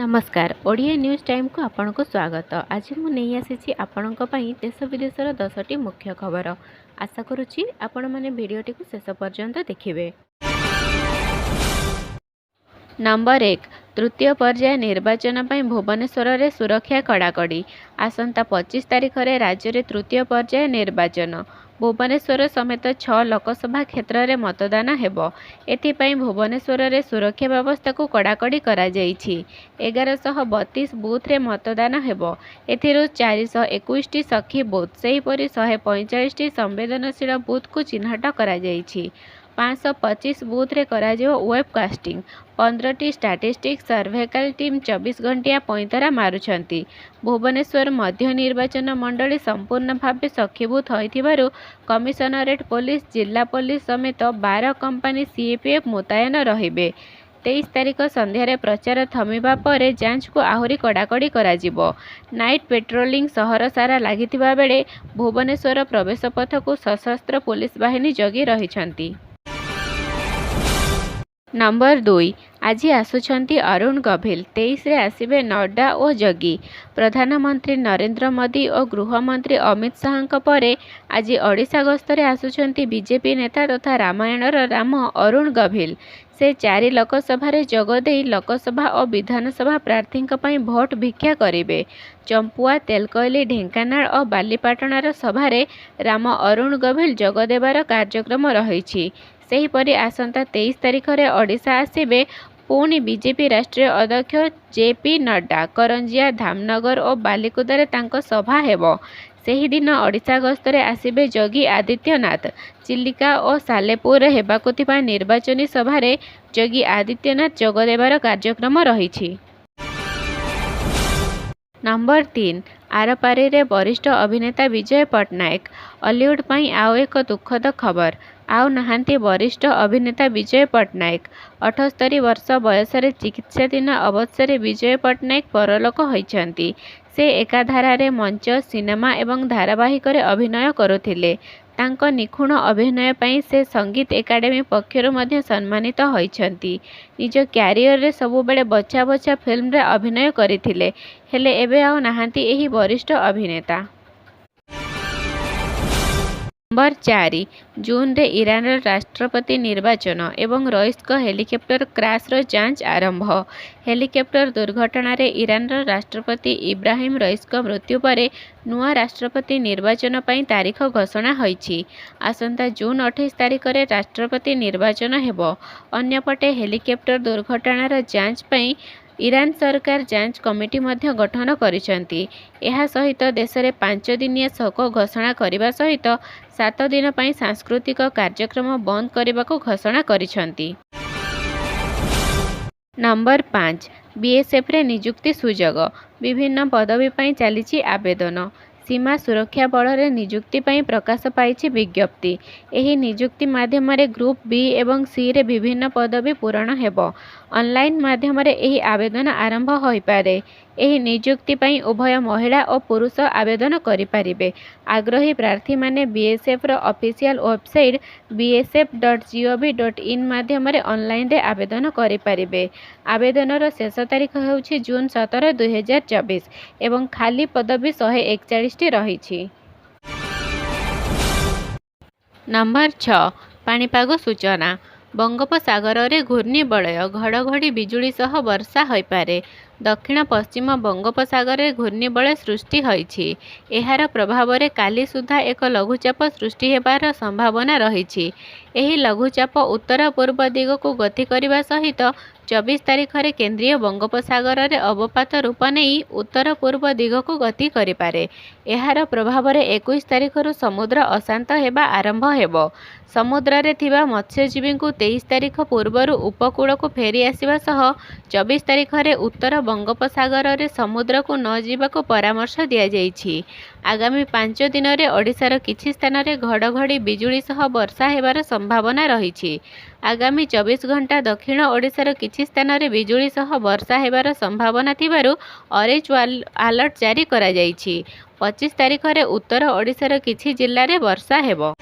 नमस्कार Odia news time को आपन को स्वागत। आज मु नहीं आसी आपण देश विदेशर 10टी मुख्य खबर। आशा करुच्ची आपण मैंने भिडटी को शेष पर्यंत देखिए। नंबर 1 तृतीय पर्याय निर्वाचन पर भुवनेश्वर में सुरक्षा कड़ाकड़ी। आसंता 25 तारिख में राज्य में तृतीय पर्याय निर्वाचन। भुवनेश्वर समेत 6 लोकसभा क्षेत्र में मतदान हेबो। एथिपाई भुवनेश्वर में सुरक्षा व्यवस्था को कड़ाकड़ी करा जाइछि। 1132 बूथ रे मतदान हेबो। एथिरु 421 सखी बूथ सेहीपरि 145 संवेदनशील बूथ को चिन्हट करा जाइछि। 525 बूथ रे करा जो वेबकास्टिंग। 15टी स्टैटिस्टिक्स सर्वेकाल टीम 24 घंटिया पैंतरा मारुछंती। भुवनेश्वर मध्य निर्वाचन मंडली संपूर्ण भाव सखीभूत होइथिबारु कमिशनरेट पुलिस जिला पुलिस समेत 12 कंपनी सीएपीएफ मुतयन रहिबे। 23 तारिख संध्यारे प्रचार थमिबा परे जांच को आहुरी कड़ाकड़ी कराजिबो। नाइट पेट्रोलिंग सहर सारा लागिथिबा बेले भुवनेश्वर प्रवेश पथ को सशस्त्र पुलिस बाहिनी जगी रहिछंती। नंबर 2 आज आसुछंती अरुण गभिल। 23 रे आसिबे नड्डा और जगी। प्रधानमंत्री नरेंद्र मोदी और गृहमंत्री अमित शाह परे आज ओडिशा गस्तरे आसुछंती बीजेपी नेता तथा रामायणर राम अरुण गभिल। से 4 लोकसभा जगदे लोकसभा और विधानसभा प्रार्थी भोट भिक्षा करेंगे। चंपुआ तेलकोइली ढेंकानाल और बालीपाटणार सभारे राम अरुण गभिल जगदेवार कार्यक्रम रही। सेहीपरि आसंता 23 तारिख में ओडिशा आसिबे पुणी बीजेपी राष्ट्रीय अध्यक्ष जेपी नड्डा। करंजिया धामनगर और बालिकुदारे तांको सभा हेबो। सेही दिन ओडिशा गस्तरे आसिबे योगी आदित्यनाथ। चिलिका और सालेपुर हेबाकु थिबा निर्वाचनी सभारे योगी आदित्यनाथ जगदेवार कार्यक्रम रही। नंबर 3 आरपारी रे वरिष्ठ अभिनेता विजय पट्टनायक। हॉलीवुड पई आउ एक दुखद खबर। आउ नहांती वरिष्ठ अभिनेता विजय पट्टनायक। 78 वर्ष बयस चिकित्साधीन अवस्था विजय पट्टनायक परलोक होइछंती। से एकाधारे मंच सिनेमा एवं धारावाहिक अभिनय करुथिले। तांको निखुण अभिनय पई से संगीत एकाडेमी पक्षरु मध्य सम्मानित होइछंती। निज क्यारियर रे सबु बेले बच्चा बच्चा फिल्म रे अभिनय करिथिले। हेले एबे आउ नहांती एही वरिष्ठ अभिनेता। नंबर 4 जून रे ईरान राष्ट्रपति निर्वाचन एवं रईस हेलिकप्टर क्रैश जांच आरंभ। हेलिकप्टर दुर्घटना रे ईरान राष्ट्रपति इब्राहिम रईस मृत्यु पर नुआ राष्ट्रपति निर्वाचन पई तारीख घोषणा होईछि। आसंता जून 28 तारिख रे राष्ट्रपति निर्वाचन हेबो। अन्यपटे हेलिकप्टर दुर्घटनार जांच पई ईरान सरकार जांच कमिटी मध्य गठन करिसंती। एहा सहित देश में 5 दिनिया शोक घोषणा करने सहित 7 दिन पई सांस्कृतिक कार्यक्रम बंद करने को घोषणा करिसंती। नंबर 5 बीएसएफ रे नियुक्ति सुजोग। विभिन्न पदवी पई चलीछि आवेदन। सीमा सुरक्षा बल रे नियुक्ति पई प्रकाश पाइछि विज्ञप्ति। एही नियुक्ति माध्यम रे ग्रुप बी एवं सी रे विभिन्न पदवी पूरण हेबो। ऑनलाइन माध्यम रे एही आवेदन आरंभ होई पारे। एही नियुक्ति पई उभय महिला और पुरुष आवेदन करि पारिबे। आग्रही प्रार्थी माने बीएसएफ रो ऑफिशियल वेबसाइट bsf.gov.in माध्यम रे ऑनलाइन रे आवेदन करि पारिबे। आवेदन रो शेष तारीख हेउछि जून 17 2024 एवं खाली पदवी 141 टी रहिछि। नंबर 6 पाणीपाग सूचना। बंगोपसागर रे घूर्णिबलय घड़घड़ी बिजुली सह वर्षा होई पारे। दक्षिण पश्चिम बंगोपसागर रे घूर्णिबलय सृष्टि होईछि। एहार प्रभाव रे काली सुधा एक लघुचाप सृष्टि हेबार संभावना रहिछि। एही लघुचाप उत्तर पूर्व दिग को गति करने सहित 24 तारिख रे केंद्रीय बंगोपसागर रे अवपात रूप नहीं उत्तर पूर्व दिग को गति करि पारे। एहार प्रभाव रे 21 तारिख रु समुद्र अशांत हेबा आरंभ हेबो। समुद्र रे थिबा मत्स्यजीवी को 23 तारिख पूर्वरु उपकूल को फेरी आसिबा सह 24 तारिख रे उत्तर बंगोपसागर रे समुद्र को न जीवाको परामर्श दिया जाइछि। आगामी 5 दिन रे ओडिशार किछि स्थान रे घड़घड़ी बिजुली सह वर्षा हेबार संभावना रहिछि। आगामी 24 घंटा दक्षिण ओडिशार किछि स्थान रे बिजुली सह वर्षा हेबार संभावना थिबारु ऑरेंज अलर्ट जारी करा जाइछि। 25 तारिख रे उत्तर ओडिशार किछि जिल्ला रे वर्षा हेबो।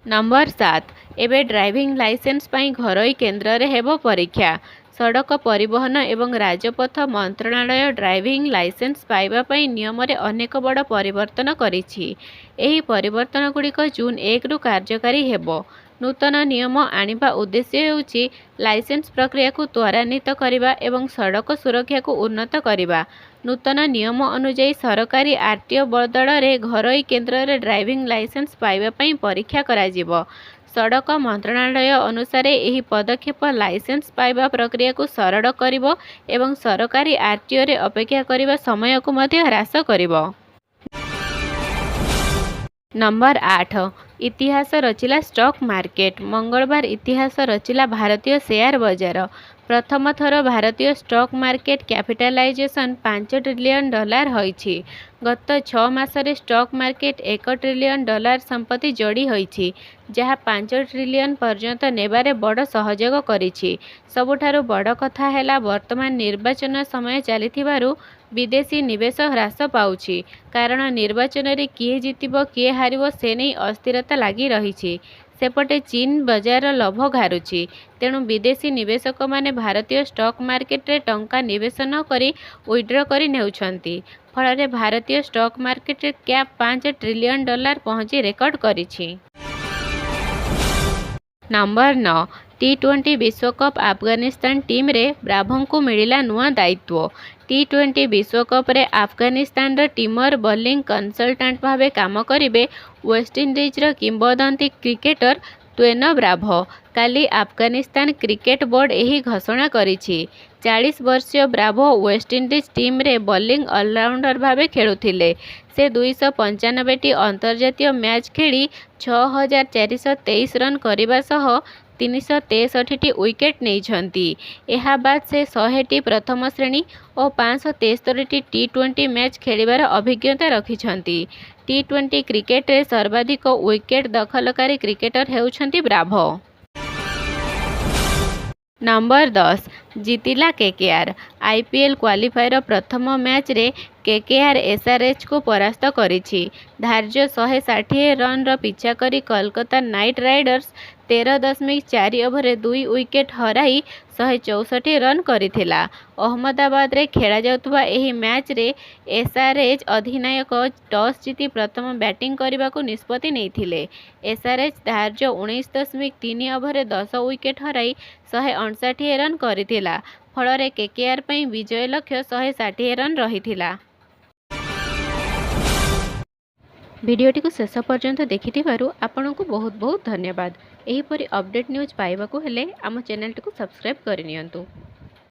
नंबर 7 एबे ड्राइविंग लाइसेंस पई घरोई केंद्र रे हेबो परीक्षा। ସଡ଼କ ପରିବହନ ଏବଂ ରାଜପଥ ମନ୍ତ୍ରଣାଳୟ ଡ୍ରାଇଭିଂ ଲାଇସେନ୍ସ ପାଇବା ପାଇଁ ନିୟମରେ ଅନେକ ବଡ଼ ପରିବର୍ତ୍ତନ କରିଛି। ଏହି ପରିବର୍ତ୍ତନଗୁଡ଼ିକ ଜୁନ୍ 1ରୁ କାର୍ଯ୍ୟକାରୀ ହେବ। ନୂତନ ନିୟମ ଆଣିବା ଉଦ୍ଦେଶ୍ୟ ହେଉଛି ଲାଇସେନ୍ସ ପ୍ରକ୍ରିୟାକୁ ତ୍ୱରାନ୍ୱିତ କରିବା ଏବଂ ସଡ଼କ ସୁରକ୍ଷାକୁ ଉନ୍ନତ କରିବା। ନୂତନ ନିୟମ ଅନୁଯାୟୀ ସରକାରୀ ଆରଟିଓ ବଦଳରେ ଘରୋଇ କେନ୍ଦ୍ରରେ ଡ୍ରାଇଭିଂ ଲାଇସେନ୍ସ ପାଇବା ପାଇଁ ପରୀକ୍ଷା କରାଯିବ। ସଡ଼କ ମନ୍ତ୍ରଣାଳୟ ଅନୁସାରେ ଏହି ପଦକ୍ଷେପ ଲାଇସେନ୍ସ ପାଇବା ପ୍ରକ୍ରିୟାକୁ ସରଳ କରିବ ଏବଂ ସରକାରୀ ଆରଟିଓରେ ଅପେକ୍ଷା କରିବା ସମୟକୁ ମଧ୍ୟ ହ୍ରାସ କରିବ। ନମ୍ବର 8 ଇତିହାସ ରଚିଲା ଷ୍ଟକ୍ ମାର୍କେଟ। ମଙ୍ଗଳବାର ଇତିହାସ ରଚିଲା ଭାରତୀୟ ସେୟାର ବଜାର। ପ୍ରଥମ ଥର ଭାରତୀୟ ଷ୍ଟକ୍ ମାର୍କେଟ କ୍ୟାପିଟାଲାଇଜେସନ୍ $5 ଟ୍ରିଲିୟନ୍ ହୋଇଛି। ଗତ 6 ମାସରେ ଷ୍ଟକ୍ ମାର୍କେଟ $1 ଟ୍ରିଲିୟନ୍ ସମ୍ପତ୍ତି ଯୋଡ଼ି ହୋଇଛି, ଯାହା $5 ଟ୍ରିଲିୟନ୍ ପର୍ଯ୍ୟନ୍ତ ନେବାରେ ବଡ଼ ସହଯୋଗ କରିଛି। ସବୁଠାରୁ ବଡ଼ କଥା ହେଲା ବର୍ତ୍ତମାନ ନିର୍ବାଚନ ସମୟ ଚାଲିଥିବାରୁ ବିଦେଶୀ ନିବେଶ ହ୍ରାସ ପାଉଛି, କାରଣ ନିର୍ବାଚନରେ କିଏ ଜିତିବ କିଏ ହାରିବ ସେ ନେଇ ଅସ୍ଥିରତା ଲାଗି ରହିଛି। ସେପଟେ ଚୀନ ବଜାର ଲୋଭ ଘାରୁଛି, ତେଣୁ ବିଦେଶୀ ନିବେଶକମାନେ ଭାରତୀୟ ଷ୍ଟକ୍ ମାର୍କେଟରେ ଟଙ୍କା ନିବେଶ ନ କରି ୱିଡ୍ର କରି ନେଉଛନ୍ତି। ଫଳରେ ଭାରତୀୟ ଷ୍ଟକ୍ ମାର୍କେଟରେ କ୍ୟାପ୍ $5 ଟ୍ରିଲିୟନ୍ ପହଞ୍ଚି ରେକର୍ଡ କରିଛି। ନମ୍ବର 9 ଟି-20 ବିଶ୍ୱକପ୍ ଆଫଗାନିସ୍ତାନ ଟିମ୍ରେ ବ୍ରାଭୋଙ୍କୁ ମିଳିଲା ନୂଆ ଦାୟିତ୍ୱ। ଟି-20 ବିଶ୍ୱକପରେ ଆଫଗାନିସ୍ତାନର ଟିମର ବୋଲିଂ କନସଲଟାଣ୍ଟ ଭାବେ କାମ କରିବେ ୱେଷ୍ଟଇଣ୍ଡିଜର କିମ୍ବଦନ୍ତୀ କ୍ରିକେଟର ଟ୍ୱେନ ବ୍ରାଭୋ। କାଲି ଆଫଗାନିସ୍ତାନ କ୍ରିକେଟ ବୋର୍ଡ ଏହି ଘୋଷଣା କରିଛି। 40 ବର୍ଷୀୟ ବ୍ରାଭୋ ୱେଷ୍ଟଇଣ୍ଡିଜ ଟିମ୍ରେ ବୋଲିଂ ଅଲରାଉଣ୍ଡର ଭାବେ ଖେଳୁଥିଲେ। ସେ 295ଟି ଅନ୍ତର୍ଜାତୀୟ ମ୍ୟାଚ୍ ଖେଳି 6,423 ରନ୍ କରିବା ସହ 363ଟି ୱିକେଟ୍ ନେଇଛନ୍ତି। ଏହା ବାଦ୍ ସେ 100ଟି ପ୍ରଥମ ଶ୍ରେଣୀ ଓ 573ଟି ଟି-20 ମ୍ୟାଚ୍ ଖେଳିବାର ଅଭିଜ୍ଞତା ରଖିଛନ୍ତି। ଟି-20 କ୍ରିକେଟରେ ସର୍ବାଧିକ ୱିକେଟ୍ ଦଖଲକାରୀ କ୍ରିକେଟର ହେଉଛନ୍ତି ବ୍ରାଭୋ। ନମ୍ବର 10 ଜିତିଲା କେକେଆର। ଆଇପିଏଲ୍ କ୍ୱାଲିଫାୟର ପ୍ରଥମ ମ୍ୟାଚରେ କେକେଆର ଏସ୍ଆର୍ଏଚ୍କୁ ପରାସ୍ତ କରିଛି। ଧାର୍ଯ୍ୟ 160 ରନ୍ର ପିଛା କରି କୋଲକାତା ନାଇଟ୍ ରାଇଡର୍ସ 13.4 ଓଭରରେ 2 ୱିକେଟ୍ ହରାଇ 164 ରନ୍ କରିଥିଲା। ଅହମ୍ମଦାବାଦରେ ଖେଳାଯାଉଥିବା ଏହି ମ୍ୟାଚରେ ଏସ୍ଆର୍ଏଚ୍ ଅଧିନାୟକ ଟସ୍ ଜିତି ପ୍ରଥମ ବ୍ୟାଟିଂ କରିବାକୁ ନିଷ୍ପତ୍ତି ନେଇଥିଲେ। ଏସ୍ଆର୍ଏଚ୍ ଧାର୍ଯ୍ୟ 19.3 ଓଭରରେ 10 ୱିକେଟ୍ ହରାଇ 159 ରନ୍ କରିଥିଲା। ଫଳରେ କେକେଆର ପାଇଁ ବିଜୟ ଲକ୍ଷ୍ୟ 160 ରନ୍ ରହିଥିଲା। ଭିଡ଼ିଓଟିକୁ ଶେଷ ପର୍ଯ୍ୟନ୍ତ ଦେଖିଥିବାରୁ ଆପଣଙ୍କୁ ବହୁତ ବହୁତ ଧନ୍ୟବାଦ। ଏହିପରି ଅପଡେଟ୍ ନ୍ୟୁଜ୍ ପାଇବାକୁ ହେଲେ ଆମ ଚ୍ୟାନେଲଟିକୁ ସବସ୍କ୍ରାଇବ୍ କରିନିଅନ୍ତୁ।